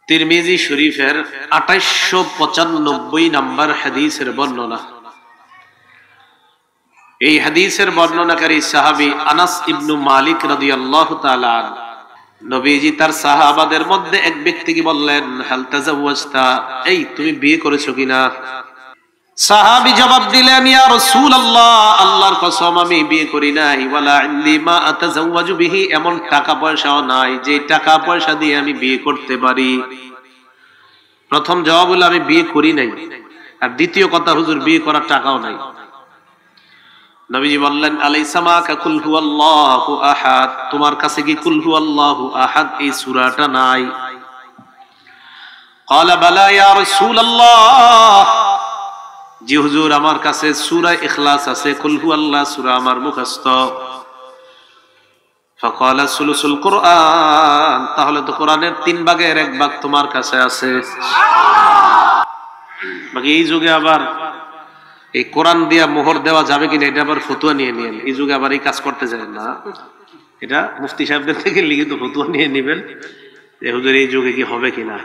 তিরমিজি শরীফের 2895 নম্বর হাদিসের বর্ণনা। এই হাদিসের বর্ণনাকারী সাহাবী আনাস ইবনু মালিক রাদিয়াল্লাহু তাআলা আনহু। নবীজি তার সাহাবাদের মধ্যে এক ব্যক্তিকে বললেন, হাল তাজাওয়াজতা, এই তুমি বিয়ে করেছো কিনা? সাহাবী জবাব দিলেন, ইয়া রাসূলুল্লাহ, আল্লাহর কসম আমি বিয়ে করি নাই। ওয়ালা ইল্লি মা আতাজাওয়াজু বিহি, এমন টাকা পয়সাও নাই যে টাকা পয়সা দিয়ে আমি বিয়ে করতে পারি। প্রথম জবাব হলো আমি বিয়ে করি নাই, আর দ্বিতীয় কথা হুজুর বিয়ে করার টাকাও নাই। নবীজি বললেন, আলাইসা মাকা কুল হুয়াল্লাহু আহাদ, তোমার কাছে কি কুল হুয়াল্লাহু আহাদ এই সূরাটা নাই? ক্বালা বালা ইয়া রাসূলুল্লাহ, জি হুজুর আমার কাছে সূরা ইখলাস আছে, কুল হুয়াল্লাহ সূরা আমার মুখস্থ। ফাকালা সুলুসুল কুরআন, তাহলে তো কোরআনের 3 ভাগের 1 ভাগ তোমার কাছে আছে। বাকি এই যুগে আবার এই কোরআন দিয়া মোহর দেওয়া যাবে কিনা এটা আবার ফতুয়া নিয়ে নিয়েন। এই যুগে আবার এই কাজ করতে যায় না, এটা মুফতি সাহেবদের থেকে লিখিত ফতুয়া নিয়ে নেবেন যে হুজুর এই যুগে কি হবে কিনা।